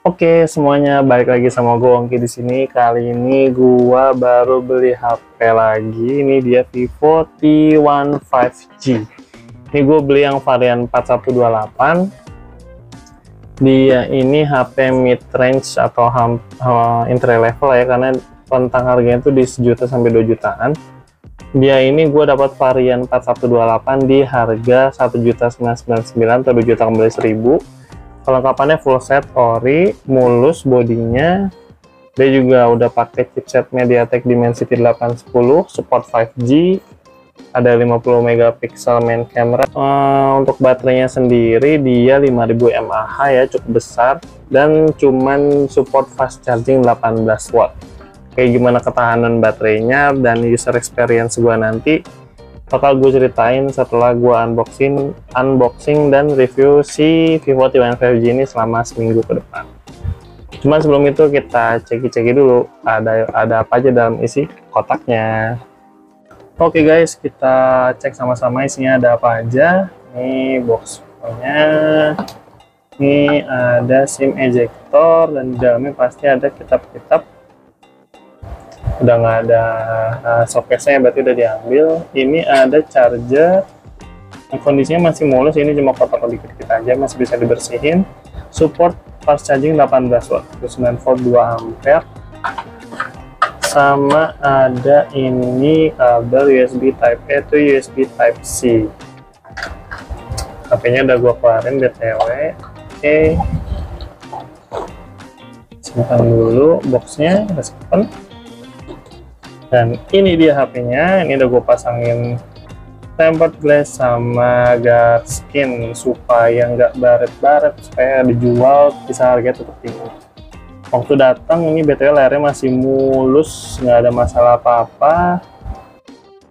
Oke, semuanya balik lagi sama gue Ongki di sini. Kali ini gua baru beli HP lagi. Ini dia Vivo T15 5G. Ini gue beli yang varian 4128. Dia ini HP mid range atau entry level ya, karena rentang harganya itu di 1 juta sampai 2 jutaan. Dia ini gue dapat varian 4128 di harga 1.999.000 atau 2 juta kembali 1.000. Kelengkapannya full set ori, mulus bodinya. Dia juga udah pakai chipset MediaTek Dimensity 810, support 5G, ada 50 megapiksel main camera. Untuk baterainya sendiri dia 5000 mAh ya, cukup besar, dan cuman support fast charging 18 watt. Kayak gimana ketahanan baterainya dan user experience gua nanti bakal gue ceritain setelah gue unboxing dan review si Vivo T15 5G ini selama seminggu ke depan. Cuman sebelum itu kita ceki dulu ada apa aja dalam isi kotaknya. Oke guys, kita cek sama-sama isinya ada apa aja. Ini boxnya, ini ada SIM ejector, dan di dalamnya pasti ada kitab-kitab. Udah nggak ada showcase-nya, berarti udah diambil. Ini ada charger yang kondisinya masih mulus, ini cuma kotor dikit aja, masih bisa dibersihin. Support fast charging 18 watt, 9 volt 2 ampere. Sama ada ini kabel USB type A to USB type C. HP-nya udah gua keluarin BTW. Oke, simpan dulu boxnya, kita simpan. Dan ini dia HP-nya. Ini udah gue pasangin tempered glass sama guard skin supaya nggak baret-baret, supaya dijual bisa harga tetap tinggi. Waktu datang ini BTW layarnya masih mulus, nggak ada masalah apa-apa.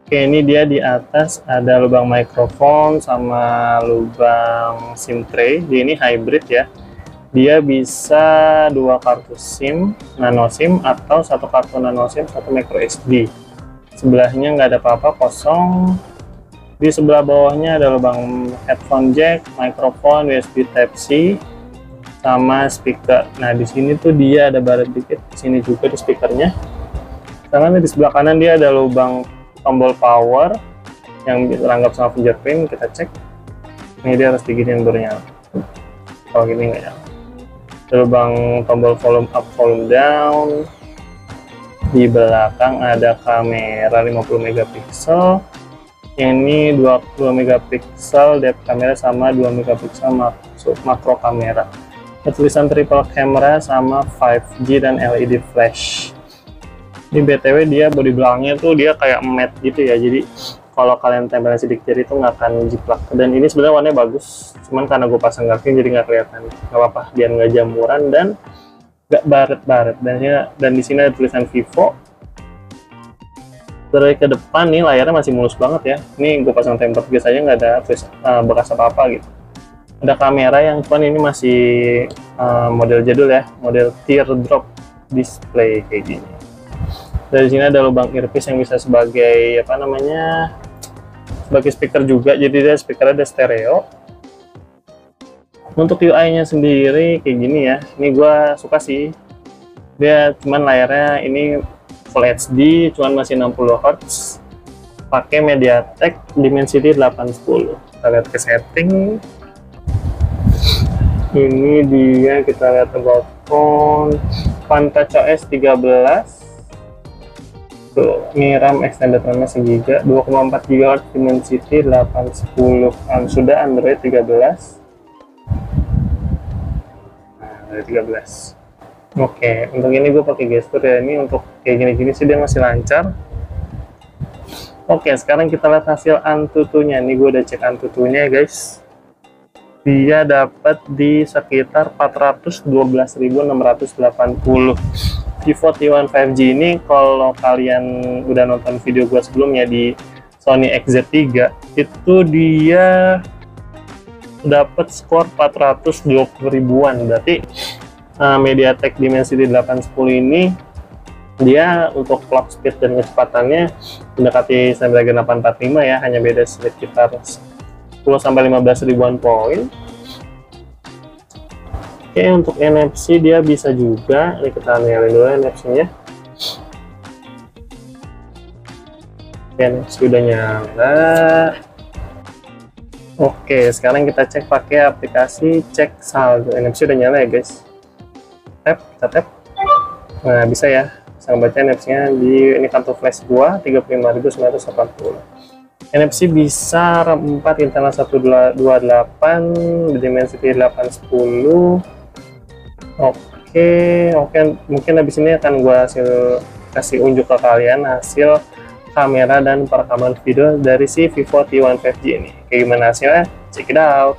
Oke, ini dia di atas ada lubang mikrofon sama lubang SIM tray. Dia ini hybrid ya. Dia bisa 2 kartu SIM, nano SIM, atau 1 kartu nano SIM, 1 micro SD. Sebelahnya nggak ada apa-apa, kosong. Di sebelah bawahnya ada lubang headphone jack, mikrofon, USB Type C, sama speaker. Nah di sini tuh dia ada baret dikit, di sini juga di speakernya. Karena di sebelah kanan dia ada lubang tombol power yang terangkap sama fingerprint. Kita cek. Ini dia harus diginiin baru nyala. Kalau gini nggak nyala. Lubang tombol volume up, volume down. Di belakang ada kamera 50 megapiksel. Ini 22 megapiksel depth kamera sama 2 megapiksel makro kamera. Tulisan triple camera sama 5G dan LED flash. Ini BTW dia body belakangnya tuh dia kayak matte gitu ya. Jadi kalau kalian tempelin sidik jari itu nggak akan jiplak. Dan ini sebenarnya warnanya bagus, cuman karena gue pasang garkin jadi nggak kelihatan. Nggak apa-apa, biar nggak jamuran dan nggak baret-baret. Dan di sini ada tulisan Vivo. Dari ke depan nih layarnya masih mulus banget ya. Ini gue pasang tempered glass aja nggak ada bekas apa-apa gitu. Ada kamera yang cuman ini masih model jadul ya, model teardrop display kayak gini. Dari sini ada lubang earpiece yang bisa sebagai apa namanya, sebagai speaker juga, jadi dia speaker ada stereo. Untuk UI-nya sendiri kayak gini ya, ini gua suka sih. Dia cuman layarnya ini Full HD, cuman masih 60 Hz, pakai MediaTek Dimensity 810. Kita lihat ke setting. Ini dia, kita lihat about phone, Touch OS 13. Tuh, ini RAM extended RAM-nya 1GB, 2,4 GHz Dimensity 810. Sudah Android 13. Nah, Android 13. Oke, untuk ini gue pakai gestur ya. Ini untuk kayak gini-gini sih dia masih lancar. Oke, sekarang kita lihat hasil Antutunya. Ini gue udah cek Antutunya ya guys. Dia dapat di sekitar 412.680. Vivo T15 5G ini kalau kalian udah nonton video gue sebelumnya di Sony XZ3 itu dia dapat skor 420 ribuan. Berarti MediaTek Dimensity 810 ini dia untuk clock speed dan kecepatannya mendekati Snapdragon 845 ya, hanya beda sekitar 10-15 ribuan poin. Oke, untuk NFC dia bisa juga. Ini kita nyalain dulu NFC-nya. NFC udah nyala. Oke, sekarang kita cek pakai aplikasi cek saldo. NFC udah nyala ya guys. Kita tap. Nah, bisa ya. Bisa ngebaca NFC-nya di ini kartu flash gua 35.980. NFC bisa RAM 4 internal 128, Dimensity 810. Oke, mungkin habis ini akan gua kasih unjuk ke kalian hasil kamera dan perekaman video dari si Vivo T1 5G ini. Kayak gimana hasilnya? Check it out.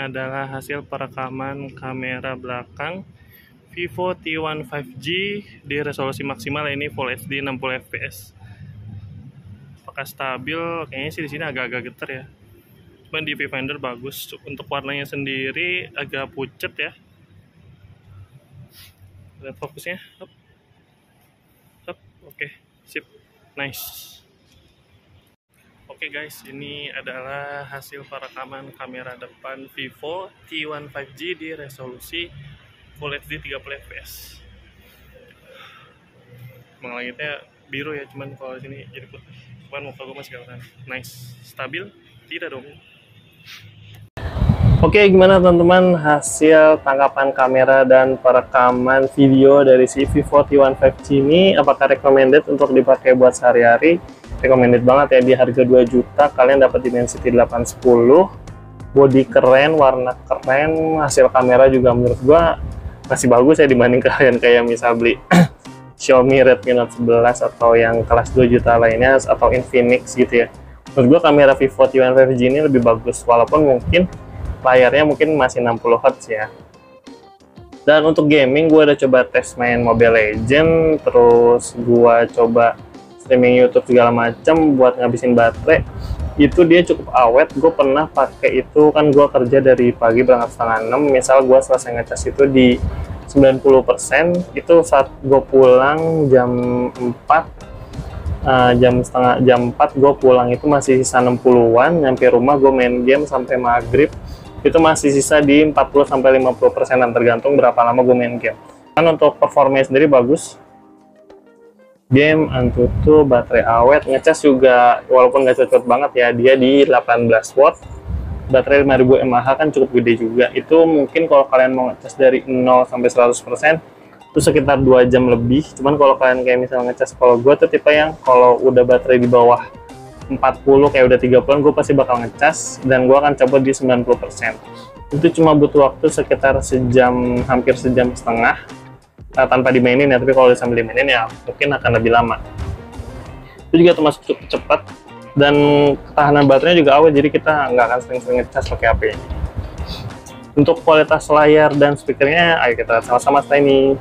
Adalah hasil perekaman kamera belakang Vivo T1 5G di resolusi maksimal, ini Full HD 60 fps. Apakah stabil? Kayaknya sih di sini agak-agak getar ya. Cuman di viewfinder bagus. Untuk warnanya sendiri agak pucat ya. Lihat fokusnya. Oke, sip, nice. Oke guys, ini adalah hasil perekaman kamera depan Vivo T1 5G di resolusi Full HD 30 fps. Emang langitnya biru ya, cuman kalau sini jadi putih. Cuman muka gue masih kelihatan. Nice, stabil? Tidak dong. Oke, gimana teman-teman hasil tangkapan kamera dan perekaman video dari si Vivo T1 5G ini? Apakah recommended untuk dipakai buat sehari-hari? Recommended banget ya, di harga 2 juta kalian dapat Dimensity 810, body keren, warna keren, hasil kamera juga menurut gua masih bagus ya dibanding kalian kayak misal beli Xiaomi Redmi Note 11 atau yang kelas 2 juta lainnya atau Infinix gitu ya. Menurut gua kamera Vivo T1 5G ini lebih bagus, walaupun mungkin layarnya mungkin masih 60 Hz ya. Dan untuk gaming gua udah coba tes main Mobile Legends, terus gua coba streaming YouTube segala macam buat ngabisin baterai, itu dia cukup awet. Gue pernah pakai itu, kan gue kerja dari pagi berangkat setengah 6, misal gue selesai ngecas itu di 90%, itu saat gue pulang jam 4, jam 4 gue pulang itu masih sisa 60-an, nyampe rumah gue main game sampai maghrib itu masih sisa di 40-50%, tergantung berapa lama gue main game. Kan untuk performanya sendiri bagus, game Antutu, baterai awet, ngecas juga walaupun nggak cocok banget ya, dia di 18 watt, baterai 5000 mAh kan cukup gede juga. Itu mungkin kalau kalian mau ngecas dari 0 sampai 100% itu sekitar 2 jam lebih. Cuman kalau kalian kayak misalnya ngecas, kalau gue tuh tipe yang kalau udah baterai di bawah 40 kayak udah 30-an gue pasti bakal ngecas, dan gue akan coba di 90%. Itu cuma butuh waktu sekitar sejam, hampir sejam setengah tanpa dimainin ya, tapi kalau sambil dimainin ya mungkin akan lebih lama. Itu juga termasuk cukup cepat, dan ketahanan baterainya juga awet, jadi kita nggak akan sering-sering ngecas pakai HP ini. Untuk kualitas layar dan speakernya, ayo kita sama-sama setelah ini.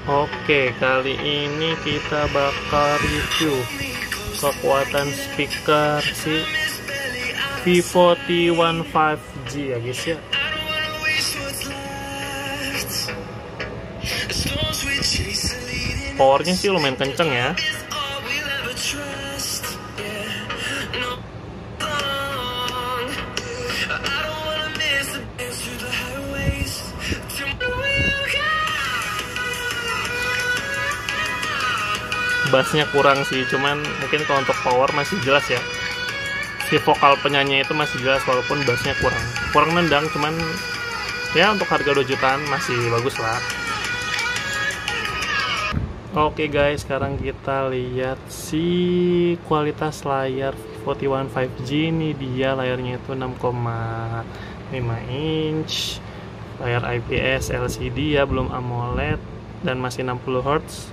Oke, kali ini kita bakal review kekuatan speaker si Vivo T1 5G ya guys ya. Powernya sih lumayan kenceng ya. Bassnya kurang sih, cuman mungkin kalau untuk power masih jelas ya. Si vokal penyanyi itu masih jelas, walaupun bassnya kurang nendang, cuman ya untuk harga 2 jutaan masih bagus lah. Oke guys, sekarang kita lihat si kualitas layar Vivo T1 5G. Ini dia layarnya itu 6,5 inch, layar IPS LCD ya, belum AMOLED, dan masih 60 Hz.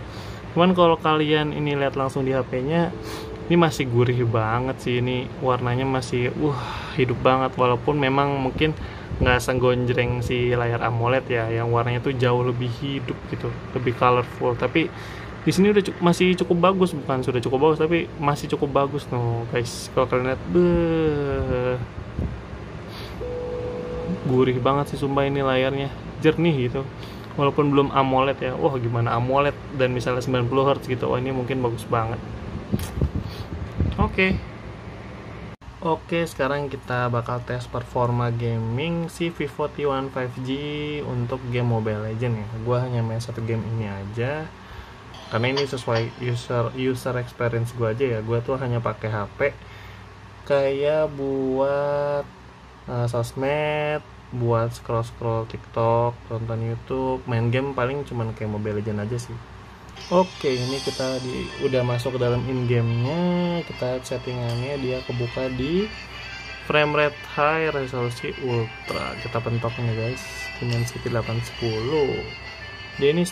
Cuman kalau kalian ini lihat langsung di HP-nya, Ini masih gurih banget sih, ini warnanya masih hidup banget, walaupun memang mungkin nggak segonjreng si layar AMOLED ya, yang warnanya tuh jauh lebih hidup gitu, lebih colorful. Tapi di sini udah masih cukup bagus, bukan sudah cukup bagus, tapi masih cukup bagus no guys. Kalau kalian lihat, gurih banget sih sumpah, ini layarnya jernih gitu, walaupun belum AMOLED ya. Wah gimana AMOLED dan misalnya 90 Hz gitu, wah ini mungkin bagus banget. Oke, sekarang kita bakal tes performa gaming si Vivo T1 5G untuk game Mobile Legends ya. Gua hanya main satu game ini aja, karena ini sesuai user experience gua aja ya. Gua tuh hanya pakai HP kayak buat sosmed, buat scroll TikTok, tonton YouTube, main game paling cuman kayak Mobile Legends aja sih. Oke, ini kita udah masuk ke dalam in-game-nya. Kita settingannya dia kebuka di frame rate high, resolusi ultra. Kita pentoknya guys, Dimensity 810. Dia ini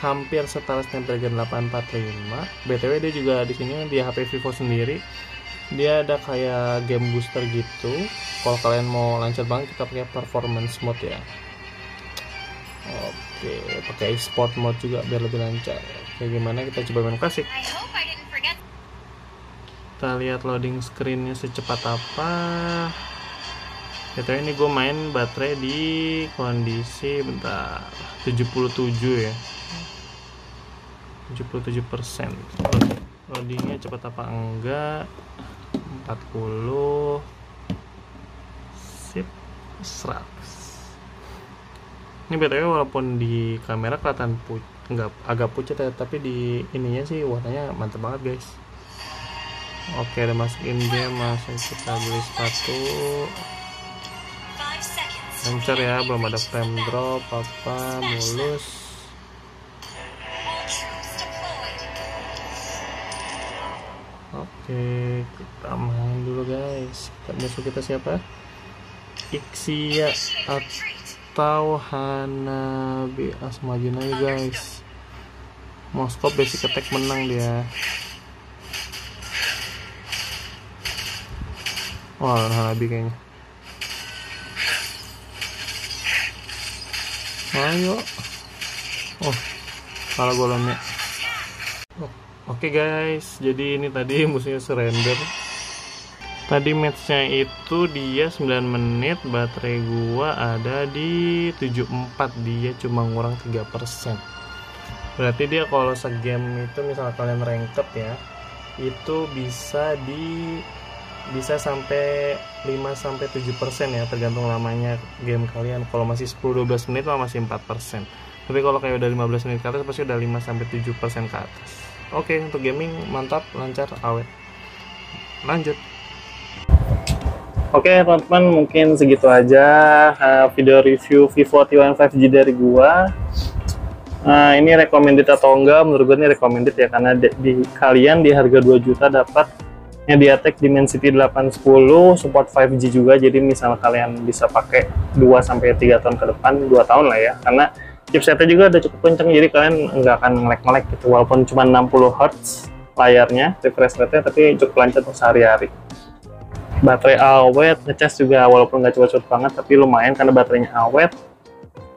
hampir setara Snapdragon 845. BTW dia juga di sini di HP Vivo sendiri. Dia ada kayak game booster gitu. Kalau kalian mau lancar banget, kita pakai performance mode ya. Oke, pakai sport mode juga biar lebih lancar. Kayak gimana, kita coba main klasik. Kita lihat loading screennya secepat apa. Ini gue main baterai di kondisi bentar 77 ya, 77%. Loadingnya cepat apa enggak? 40, sip, 100. Ini BTW walaupun di kamera kelihatan agak pucat ya, tapi di ininya sih warnanya mantep banget guys. Oke, udah masuk in game, langsung kita beli sepatu. Lancar ya, belum ada frame drop apa, mulus. Oke, kita main dulu guys. Musuh kita siapa? Ixia atau Hanabi Asmajuna ya guys. Moskop basic attack menang dia. Oh, Hanabi kayaknya. Ayo. Oh, kalah golonnya. Oke guys, jadi ini tadi musuhnya surrender. Tadi matchnya itu dia 9 menit, baterai gua ada di 74, dia cuma ngurang 3%. Berarti dia kalau segame itu misalnya kalian ranked ya, itu bisa sampai 5-7% ya, tergantung lamanya game kalian. Kalau masih 10-12 menit masih 4%. Tapi kalau kayak udah 15 menit ke atas pasti udah 5-7% ke atas. Oke, untuk gaming mantap, lancar, awet. Lanjut. Oke teman-teman, mungkin segitu aja video review Vivo T1 5G dari gua. Ini recommended atau enggak? Menurut gue ini recommended ya, karena kalian di harga 2 juta dapat MediaTek Dimensity 810, support 5G juga. Jadi misalnya kalian bisa pakai 2-3 tahun ke depan, 2 tahun lah ya, karena chipsetnya juga udah cukup kenceng, jadi kalian nggak akan ngelek-ngelek gitu, walaupun cuma 60 Hz layarnya, refresh rate-nya, tapi cukup lancar untuk sehari-hari. Baterai awet, ngecas juga walaupun nggak cepet-cepet banget, tapi lumayan karena baterainya awet.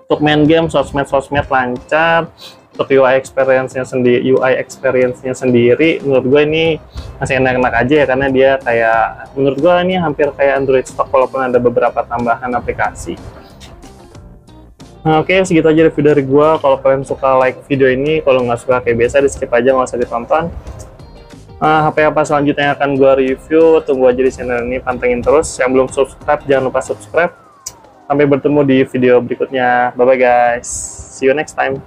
Untuk main game, sosmed lancar. Untuk UI experience-nya sendiri, menurut gue ini masih enak-enak aja ya, karena dia kayak, menurut gue ini hampir kayak Android stock, walaupun ada beberapa tambahan aplikasi. Oke, segitu aja review dari gue. Kalau kalian suka, like video ini. Kalau nggak suka, kayak biasa di skip aja, nggak usah ditonton. HP apa selanjutnya akan gue review, tunggu aja di channel ini, pantengin terus. Yang belum subscribe, jangan lupa subscribe. Sampai bertemu di video berikutnya. Bye bye guys, see you next time.